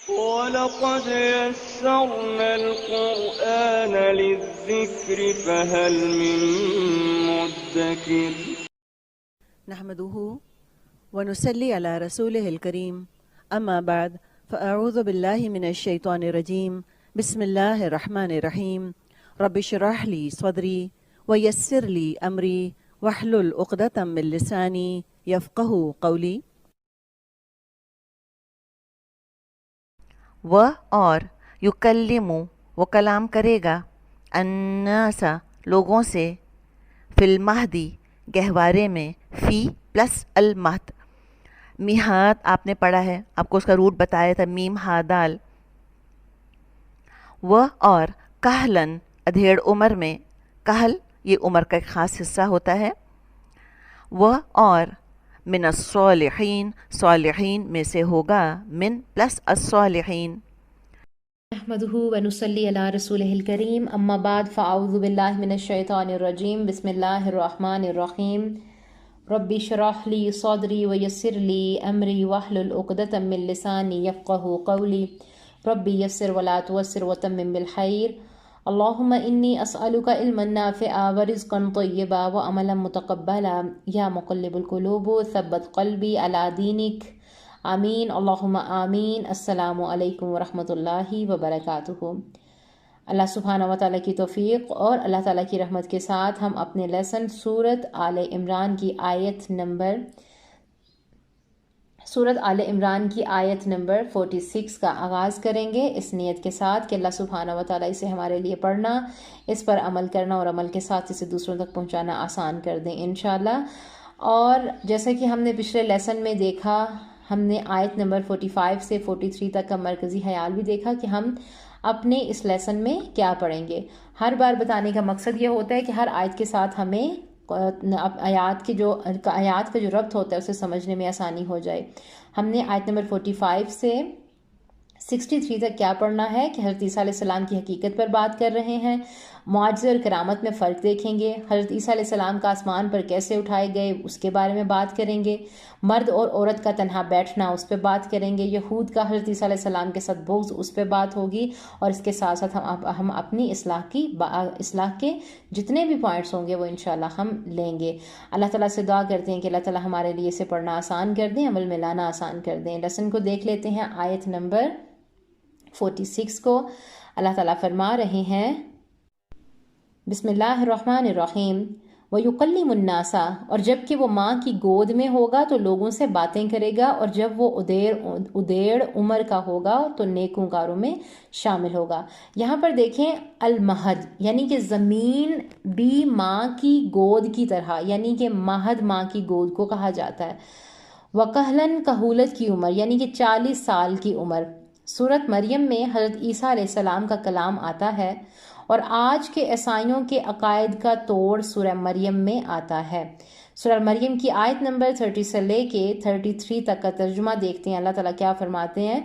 وَلَقَدْ يَسَّرْنَا الْقُرْآنَ لِلذِّكْرِ فَهَلْ مِن مُّدَّكِرٍ نحمده ونصلي على رسوله الكريم أما بعد فأعوذ بالله من الشيطان الرجيم بسم الله الرحمن الرحيم رب اشرح لي صدري ويسر لي أمري واحلل عقدة من لساني يفقهوا قولي۔ وہ اور یکلمو وہ کلام کرے گا الناس لوگوں سے فی المہدی گہوارے میں، فی پلس المہد، میہاد آپ نے پڑھا ہے، آپ کو اس کا روٹ بتایا تھا میم ہا دال۔ وہ اور کہلن ادھیڑ عمر میں، کہل یہ عمر کا ایک خاص حصہ ہوتا ہے۔ وہ اور من الصالحین صالحین میں سے ہوگا، من پلس الصالحین۔ نحمده ونصلي على رسوله الكريم اما بعد فاعوذ بالله من الشيطان الرجيم بسم الله الرحمن الرحيم رب اشرح لي صدري ويسر لي امري واحلل عقدة من لساني يفقهوا قولي رب يسر ولا تعسر وتمم بالخير اللهم اني اسالك علما نافعا ورزقا طيبا وعملا متقبلا يا مقلب القلوب ثبت قلبي على دينك آمین اللہم آمین۔ السلام علیکم ورحمۃ اللہ وبرکاتہ۔ اللہ سبحانہ و تعالیٰ کی توفیق اور اللہ تعالیٰ کی رحمت کے ساتھ ہم اپنے لیسن سورت آل عمران کی آیت نمبر 46 کا آغاز کریں گے، اس نیت کے ساتھ کہ اللہ سبحانہ و تعالیٰ اسے ہمارے لیے پڑھنا، اس پر عمل کرنا اور عمل کے ساتھ اسے دوسروں تک پہنچانا آسان کر دیں انشاءاللہ۔ اور جیسا کہ ہم نے پچھلے لیسن میں دیکھا، ہم نے آیت نمبر 45 سے 43 تک کا مرکزی خیال بھی دیکھا کہ ہم اپنے اس لیسن میں کیا پڑھیں گے۔ ہر بار بتانے کا مقصد یہ ہوتا ہے کہ ہر آیت کے ساتھ ہمیں آیات کا جو ربط ہوتا ہے اسے سمجھنے میں آسانی ہو جائے۔ ہم نے آیت نمبر 45 سے 63 تک کیا پڑھنا ہے کہ حضرت عیسیٰ علیہ السلام کی حقیقت پر بات کر رہے ہیں، معجزے اور کرامت میں فرق دیکھیں گے، حضرت عیسیٰ علیہ السلام کا آسمان پر کیسے اٹھائے گئے اس کے بارے میں بات کریں گے، مرد اور عورت کا تنہا بیٹھنا اس پہ بات کریں گے، یہود کا حضرت عیسیٰ علیہ السلام کے ساتھ بغض اس پہ بات ہوگی، اور اس کے ساتھ ساتھ ہم اپنی اصلاح کے جتنے بھی پوائنٹس ہوں گے وہ انشاءاللہ ہم لیں گے۔ اللہ تعالیٰ سے دعا کرتے ہیں کہ اللہ تعالیٰ ہمارے لیے اسے پڑھنا آسان کر دیں، عمل میں لانا آسان کر دیں۔ لیسن کو دیکھ لیتے ہیں، آیت نمبر 46 کو اللہ تعالیٰ فرما رہے ہیں، بسم اللہ الرحمن الرحیم وَيُقَلِّمُ النَّاسَ، اور جب کہ وہ ماں کی گود میں ہوگا تو لوگوں سے باتیں کرے گا، اور جب وہ ادیڑ عمر کا ہوگا تو نیکوکاروں میں شامل ہوگا۔ یہاں پر دیکھیں المہد یعنی کہ زمین بھی ماں کی گود کی طرح، یعنی کہ مہد ماں کی گود کو کہا جاتا ہے۔ وَقَهْلًا کہولت کی عمر یعنی کہ 40 سال کی عمر۔ سورت مریم میں حضرت عیسیٰ علیہ السلام کا کلام آتا ہے، اور آج کے عیسائیوں کے عقائد کا توڑ سورہ مریم میں آتا ہے۔ سورہ مریم کی آیت نمبر 30 سے لے کے 33 تک کا ترجمہ دیکھتے ہیں، اللہ تعالیٰ کیا فرماتے ہیں۔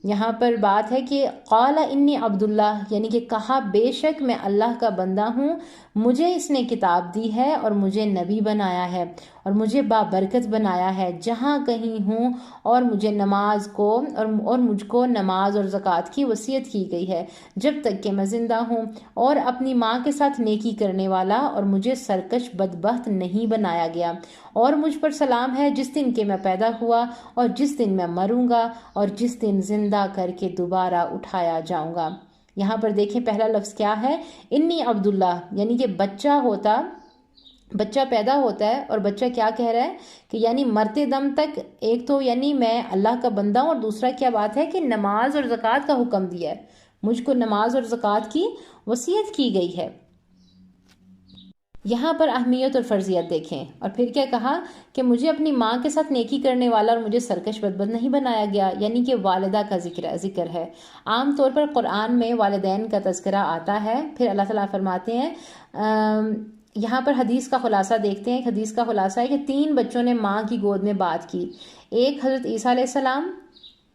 یہاں پر بات ہے کہ قال انی عبداللہ یعنی کہ کہا بے شک میں اللہ کا بندہ ہوں، مجھے اس نے کتاب دی ہے اور مجھے نبی بنایا ہے اور مجھے بابرکت بنایا ہے جہاں کہیں ہوں، اور مجھ کو نماز اور زکوٰۃ کی وصیت کی گئی ہے جب تک کہ میں زندہ ہوں، اور اپنی ماں کے ساتھ نیکی کرنے والا، اور مجھے سرکش بدبخت نہیں بنایا گیا، اور مجھ پر سلام ہے جس دن کہ میں پیدا ہوا اور جس دن میں مروں گا اور جس دن زندہ کر کے دوبارہ اٹھایا جاؤں گا۔ یہاں پر دیکھیں پہلا لفظ کیا ہے، انی عبداللہ یعنی کہ بچہ پیدا ہوتا ہے، اور بچہ کیا کہہ رہا ہے کہ یعنی مرتے دم تک ایک تو یعنی میں اللہ کا بندہ ہوں، اور دوسرا کیا بات ہے کہ نماز اور زکوٰۃ کا حکم دیا ہے، مجھ کو نماز اور زکوٰۃ کی وصیت کی گئی ہے۔ یہاں پر اہمیت اور فرضیت دیکھیں، اور پھر کیا کہا کہ مجھے اپنی ماں کے ساتھ نیکی کرنے والا اور مجھے سرکش بدبخت نہیں بنایا گیا، یعنی کہ والدہ کا ذکر ہے۔ عام طور پر قرآن میں والدین کا تذکرہ آتا ہے، پھر اللہ تعالیٰ فرماتے ہیں، یہاں پر حدیث کا خلاصہ دیکھتے ہیں۔ حدیث کا خلاصہ ہے کہ 3 بچوں نے ماں کی گود میں بات کی، ایک حضرت عیسیٰ علیہ السلام،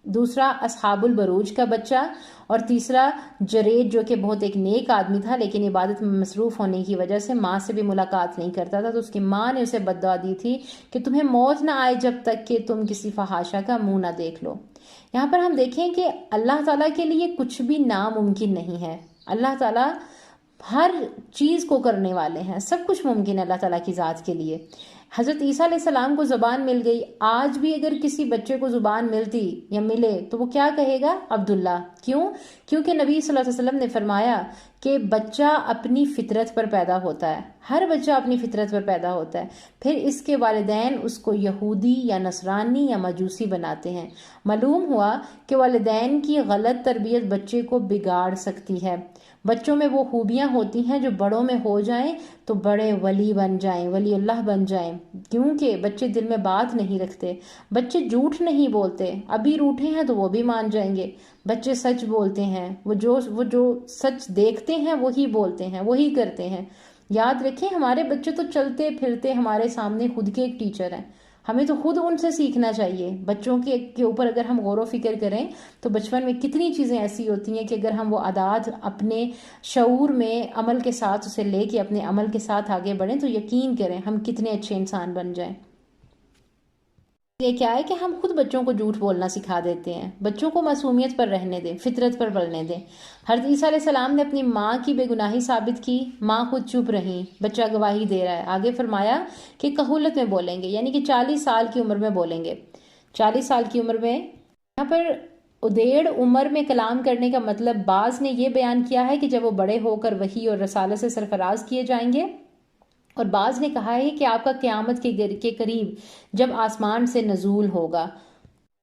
دوسرا اصحاب البروج کا بچہ، اور تیسرا جرید جو کہ بہت ایک نیک آدمی تھا لیکن عبادت میں مصروف ہونے کی وجہ سے ماں سے بھی ملاقات نہیں کرتا تھا، تو اس کی ماں نے اسے بد دعا دی تھی کہ تمہیں موت نہ آئے جب تک کہ تم کسی فحاشہ کا منہ نہ دیکھ لو۔ یہاں پر ہم دیکھیں کہ اللہ تعالیٰ کے لیے کچھ بھی ناممکن نہیں ہے۔ اللہ تعالیٰ ہر چیز کو کرنے والے ہیں، سب کچھ ممکن ہے اللہ تعالیٰ کی ذات کے لیے۔ حضرت عیسیٰ علیہ السلام کو زبان مل گئی، آج بھی اگر کسی بچے کو زبان ملتی یا ملے تو وہ کیا کہے گا؟ عبداللہ۔ کیوں؟ کیونکہ نبی صلی اللہ علیہ وسلم نے فرمایا کہ بچہ اپنی فطرت پر پیدا ہوتا ہے، ہر بچہ اپنی فطرت پر پیدا ہوتا ہے، پھر اس کے والدین اس کو یہودی یا نصرانی یا مجوسی بناتے ہیں۔ معلوم ہوا کہ والدین کی غلط تربیت بچے کو بگاڑ سکتی ہے۔ بچوں میں وہ خوبیاں ہوتی ہیں جو بڑوں میں ہو جائیں تو بڑے ولی بن جائیں، ولی اللہ بن جائیں، کیونکہ بچے دل میں بات نہیں رکھتے، بچے جھوٹ نہیں بولتے، ابھی روٹھے ہیں تو وہ بھی مان جائیں گے، بچے سچ بولتے ہیں، وہ جو سچ دیکھتے ہیں وہی بولتے ہیں، وہی کرتے ہیں۔ یاد رکھیں ہمارے بچے تو چلتے پھرتے ہمارے سامنے خود کے ایک ٹیچر ہیں، ہمیں تو خود ان سے سیکھنا چاہیے۔ بچوں کے اوپر اگر ہم غور و فکر کریں تو بچپن میں کتنی چیزیں ایسی ہوتی ہیں کہ اگر ہم وہ عادات اپنے شعور میں عمل کے ساتھ اسے لے کے اپنے عمل کے ساتھ آگے بڑھیں تو یقین کریں ہم کتنے اچھے انسان بن جائیں۔ یہ کیا ہے کہ ہم خود بچوں کو جھوٹ بولنا سکھا دیتے ہیں، بچوں کو معصومیت پر رہنے دیں، فطرت پر پلنے دیں۔ حضرت عیسیٰ علیہ السلام نے اپنی ماں کی بے گناہی ثابت کی، ماں خود چپ رہی، بچہ گواہی دے رہا ہے۔ آگے فرمایا کہ کہولت میں بولیں گے، یعنی کہ 40 سال کی عمر میں بولیں گے۔ 40 سال کی عمر میں، یہاں پر ادیڑ عمر میں کلام کرنے کا مطلب بعض نے یہ بیان کیا ہے کہ جب وہ بڑے ہو کر وحی اور رسالت سے سرفراز کیے جائیں گے، اور بعض نے کہا ہے کہ آپ کا قیامت کے قریب جب آسمان سے نزول ہوگا۔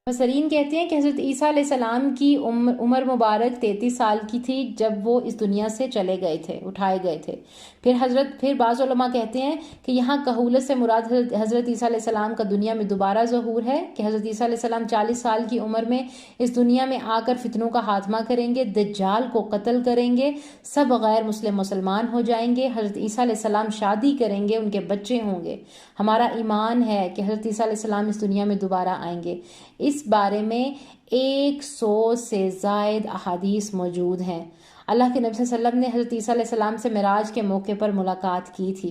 مفسرین کہتے ہیں کہ حضرت عیسیٰ علیہ السلام کی عمر مبارک 33 سال کی تھی جب وہ اس دنیا سے چلے گئے تھے، اٹھائے گئے تھے۔ پھر بعض علماء کہتے ہیں کہ یہاں کہولت سے مراد حضرت عیسیٰ علیہ السلام کا دنیا میں دوبارہ ظہور ہے، کہ حضرت عیسیٰ علیہ السلام 40 سال کی عمر میں اس دنیا میں آ کر فتنوں کا خاتمہ کریں گے، دجال کو قتل کریں گے، سب غیر مسلمان ہو جائیں گے، حضرت عیسیٰ علیہ السلام شادی کریں گے، ان کے بچے ہوں گے۔ ہمارا ایمان ہے کہ حضرت عیسیٰ علیہ السلام اس دنیا میں دوبارہ آئیں گے۔ اس بارے میں 100 سے زائد احادیث موجود ہیں۔ اللہ کے نبی صلی اللہ علیہ وسلم نے حضرت عیسیٰ علیہ السلام سے معراج کے موقع پر ملاقات کی تھی۔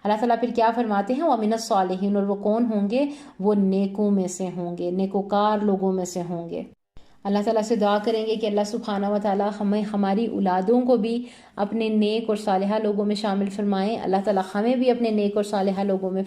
اللہ تعالیٰ پھر کیا فرماتے ہیں؟ وَمِنَ الصَّالِحِينَ، اور وہ کون ہوں گے؟ وہ نیکوں میں سے ہوں گے، نیکوکار لوگوں میں سے ہوں گے۔ اللہ تعالیٰ سے دعا کریں گے کہ اللہ سبحانہ و تعالیٰ ہمیں ہماری اولادوں کو بھی اپنے نیک اور صالحہ لوگوں میں شامل فرمائیں، اللہ تعالیٰ ہمیں بھی اپنے نیک اور صالحہ لوگوں میں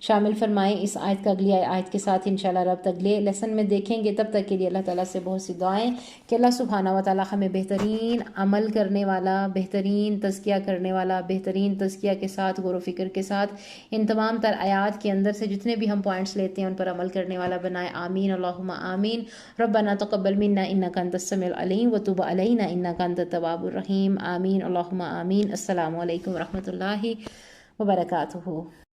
شامل فرمائیں۔ اس آیت کا اگلی آیت کے ساتھ انشاءاللہ رب اگلے لیسن میں دیکھیں گے، تب تک کے لیے اللہ تعالیٰ سے بہت سی دعائیں کہ اللہ سبحانہ و تعالیٰ ہمیں بہترین عمل کرنے والا، بہترین تزکیہ کرنے والا، بہترین تزکیہ کے ساتھ غور و فکر کے ساتھ ان تمام تر آیات کے اندر سے جتنے بھی ہم پوائنٹس لیتے ہیں ان پر عمل کرنے والا بنائے۔ آمین اللہم آمین۔ ربنا تقبل منا انک انت السمیع العلیم وتب علینا انک انت التواب الرحیم۔ آمین اللہم آمین۔ السلام علیکم ورحمۃ اللہ وبرکاتہ۔